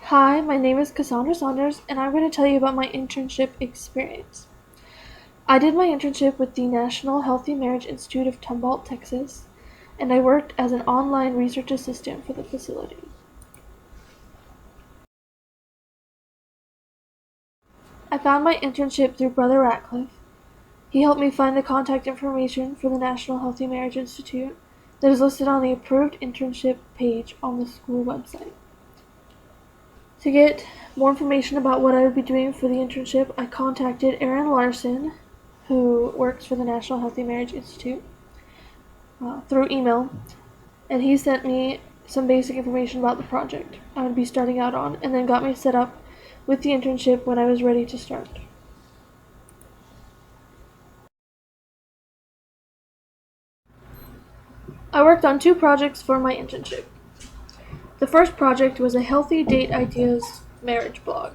Hi, my name is Cassandra Saunders, and I'm going to tell you about my internship experience. I did my internship with the National Healthy Marriage Institute of Humboldt, Texas, and I worked as an online research assistant for the facility. I found my internship through Brother Ratcliffe. He helped me find the contact information for the National Healthy Marriage Institute that is listed on the approved internship page on the school website. To get more information about what I would be doing for the internship, I contacted Aaron Larson, who works for the National Healthy Marriage Institute, through email, and he sent me some basic information about the project I would be starting out on, and then got me set up with the internship when I was ready to start. I worked on 2 projects for my internship. The first project was a Healthy Date Ideas marriage blog.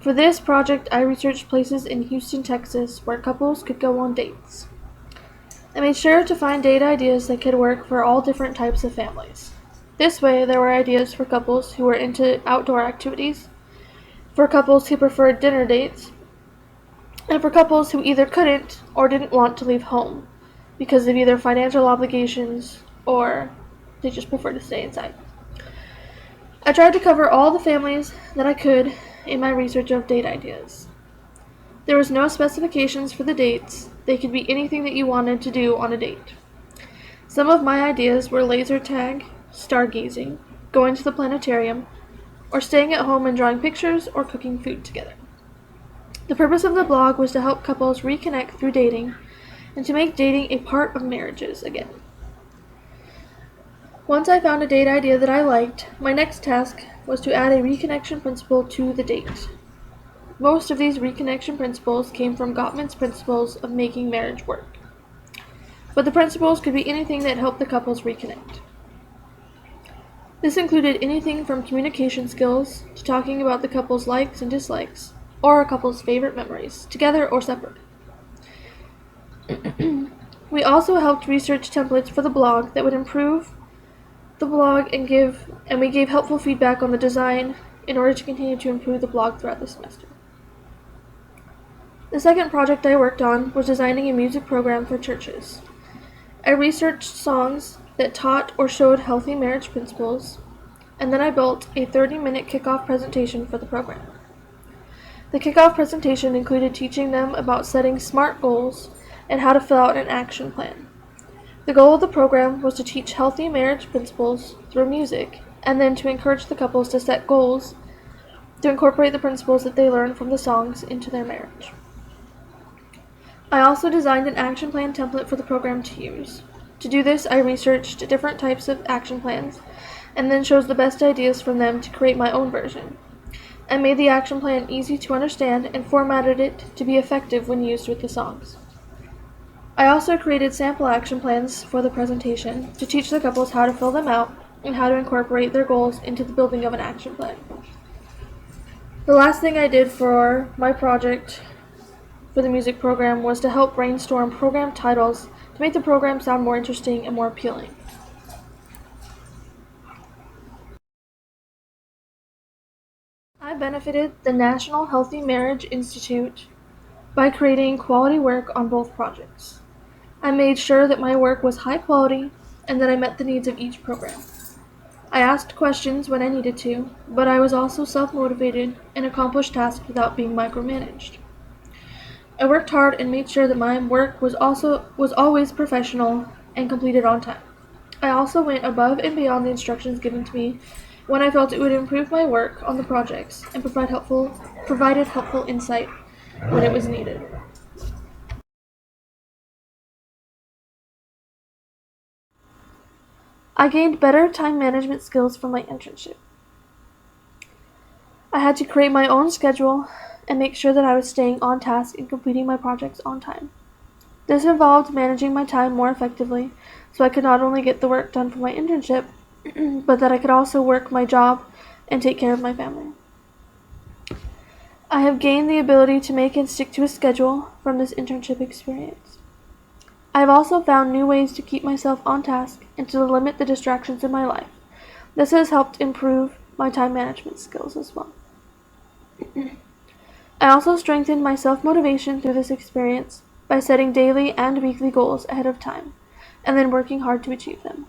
For this project, I researched places in Houston, Texas, where couples could go on dates. I made sure to find date ideas that could work for all different types of families. This way, there were ideas for couples who were into outdoor activities, for couples who preferred dinner dates, and for couples who either couldn't or didn't want to leave home because of either financial obligations or they just prefer to stay inside. I tried to cover all the families that I could in my research of date ideas. There was no specifications for the dates. They could be anything that you wanted to do on a date. Some of my ideas were laser tag, stargazing, going to the planetarium, or staying at home and drawing pictures or cooking food together. The purpose of the blog was to help couples reconnect through dating and to make dating a part of marriages again. Once I found a date idea that I liked, my next task was to add a reconnection principle to the date. Most of these reconnection principles came from Gottman's principles of making marriage work. But the principles could be anything that helped the couples reconnect. This included anything from communication skills to talking about the couple's likes and dislikes, or a couple's favorite memories, together or separate. We also helped research templates for the blog that would improve the blog and we gave helpful feedback on the design in order to continue to improve the blog throughout the semester. The second project I worked on was designing a music program for churches. I researched songs that taught or showed healthy marriage principles, and then I built a 30-minute kickoff presentation for the program. The kickoff presentation included teaching them about setting SMART goals and how to fill out an action plan. The goal of the program was to teach healthy marriage principles through music, and then to encourage the couples to set goals to incorporate the principles that they learned from the songs into their marriage. I also designed an action plan template for the program to use. To do this, I researched different types of action plans, and then chose the best ideas from them to create my own version. I made the action plan easy to understand and formatted it to be effective when used with the songs. I also created sample action plans for the presentation to teach the couples how to fill them out and how to incorporate their goals into the building of an action plan. The last thing I did for my project for the music program was to help brainstorm program titles to make the program sound more interesting and more appealing. I benefited the National Healthy Marriage Institute by creating quality work on both projects. I made sure that my work was high quality and that I met the needs of each program. I asked questions when I needed to, but I was also self-motivated and accomplished tasks without being micromanaged. I worked hard and made sure that my work was always professional and completed on time. I also went above and beyond the instructions given to me when I felt it would improve my work on the projects and provided helpful insight when it was needed. I gained better time management skills from my internship. I had to create my own schedule and make sure that I was staying on task and completing my projects on time. This involved managing my time more effectively so I could not only get the work done for my internship, but that I could also work my job and take care of my family. I have gained the ability to make and stick to a schedule from this internship experience. I have also found new ways to keep myself on task and to limit the distractions in my life. This has helped improve my time management skills as well. I also strengthened my self-motivation through this experience by setting daily and weekly goals ahead of time, and then working hard to achieve them.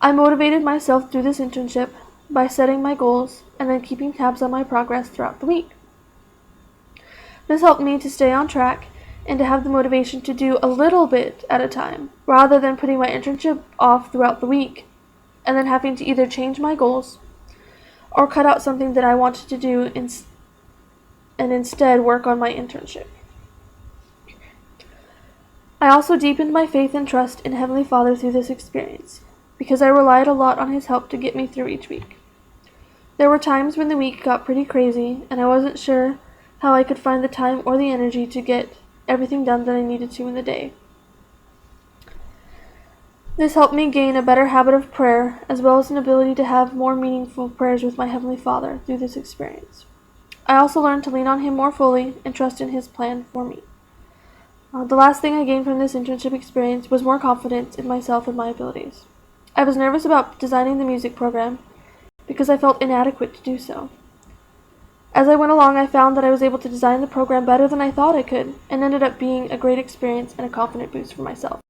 I motivated myself through this internship by setting my goals and then keeping tabs on my progress throughout the week. This helped me to stay on track and to have the motivation to do a little bit at a time, rather than putting my internship off throughout the week and then having to either change my goals or cut out something that I wanted to do and instead work on my internship. I also deepened my faith and trust in Heavenly Father through this experience, because I relied a lot on His help to get me through each week. There were times when the week got pretty crazy, and I wasn't sure how I could find the time or the energy to get everything done that I needed to in the day. This helped me gain a better habit of prayer, as well as an ability to have more meaningful prayers with my Heavenly Father through this experience. I also learned to lean on Him more fully and trust in His plan for me. The last thing I gained from this internship experience was more confidence in myself and my abilities. I was nervous about designing the music program because I felt inadequate to do so. As I went along, I found that I was able to design the program better than I thought I could, and ended up being a great experience and a confident boost for myself.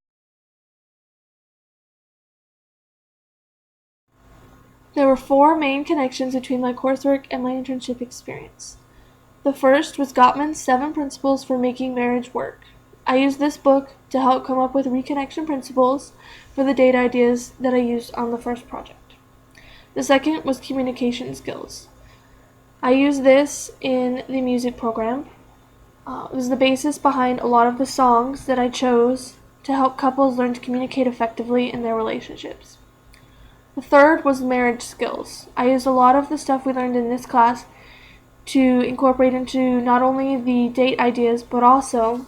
There were 4 main connections between my coursework and my internship experience. The first was Gottman's 7 Principles for Making Marriage Work. I used this book to help come up with reconnection principles for the date ideas that I used on the first project. The second was communication skills. I used this in the music program. It was the basis behind a lot of the songs that I chose to help couples learn to communicate effectively in their relationships. The third was marriage skills. I used a lot of the stuff we learned in this class to incorporate into not only the date ideas, but also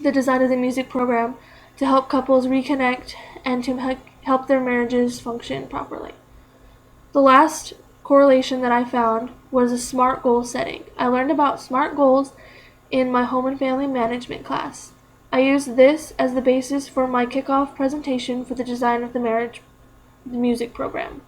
the design of the music program to help couples reconnect and to help their marriages function properly. The last correlation that I found was a SMART goal setting. I learned about SMART goals in my home and family management class. I used this as the basis for my kickoff presentation for the design of the music program.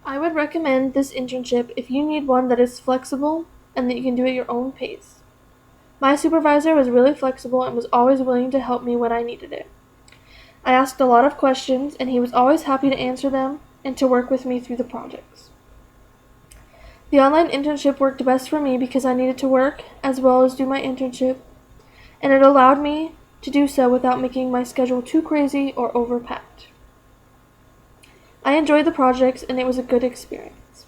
I would recommend this internship if you need one that is flexible and that you can do at your own pace. My supervisor was really flexible and was always willing to help me when I needed it. I asked a lot of questions, and he was always happy to answer them and to work with me through the projects. The online internship worked best for me because I needed to work as well as do my internship, and it allowed me to do so without making my schedule too crazy or overpacked. I enjoyed the projects, and it was a good experience.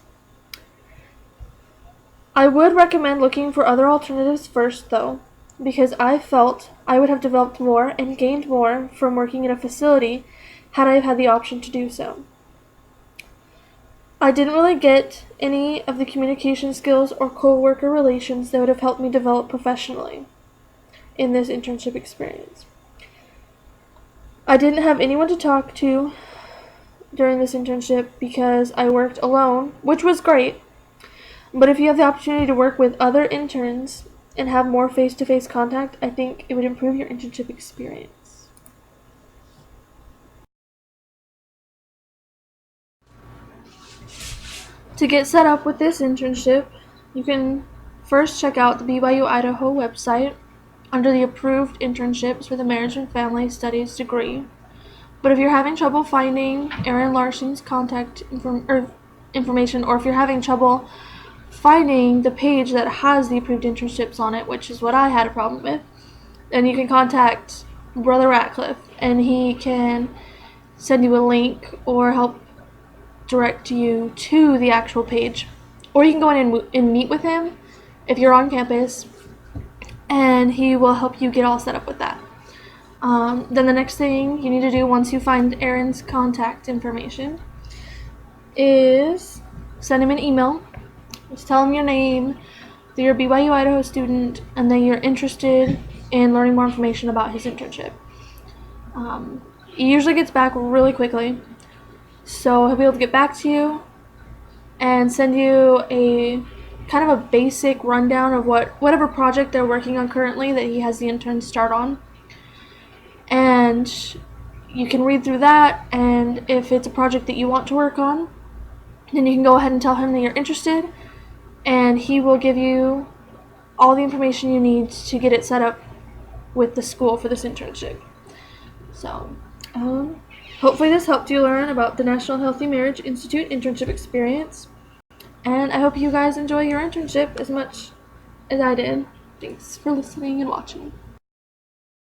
I would recommend looking for other alternatives first, though, because I felt I would have developed more and gained more from working in a facility had I had the option to do so. I didn't really get any of the communication skills or co-worker relations that would have helped me develop professionally in this internship experience. I didn't have anyone to talk to during this internship because I worked alone, which was great. But if you have the opportunity to work with other interns and have more face-to-face contact, I think it would improve your internship experience. To get set up with this internship, you can first check out the BYU Idaho website under the approved internships for the Marriage and Family Studies degree. But if you're having trouble finding Erin Larson's contact information, or if you're having trouble finding the page that has the approved internships on it, which is what I had a problem with, then you can contact Brother Ratcliffe, and he can send you a link or help direct you to the actual page. Or you can go in and meet with him if you're on campus, and he will help you get all set up with that. Then the next thing you need to do once you find Erin's contact information is send him an email. Just tell him your name, that you're a BYU Idaho student, and that you're interested in learning more information about his internship. He usually gets back really quickly, so he'll be able to get back to you and send you a kind of a basic rundown of whatever project they're working on currently that he has the interns start on. And you can read through that, and if it's a project that you want to work on, then you can go ahead and tell him that you're interested, and he will give you all the information you need to get it set up with the school for this internship. So, hopefully this helped you learn about the National Healthy Marriage Institute internship experience. And I hope you guys enjoy your internship as much as I did. Thanks for listening and watching.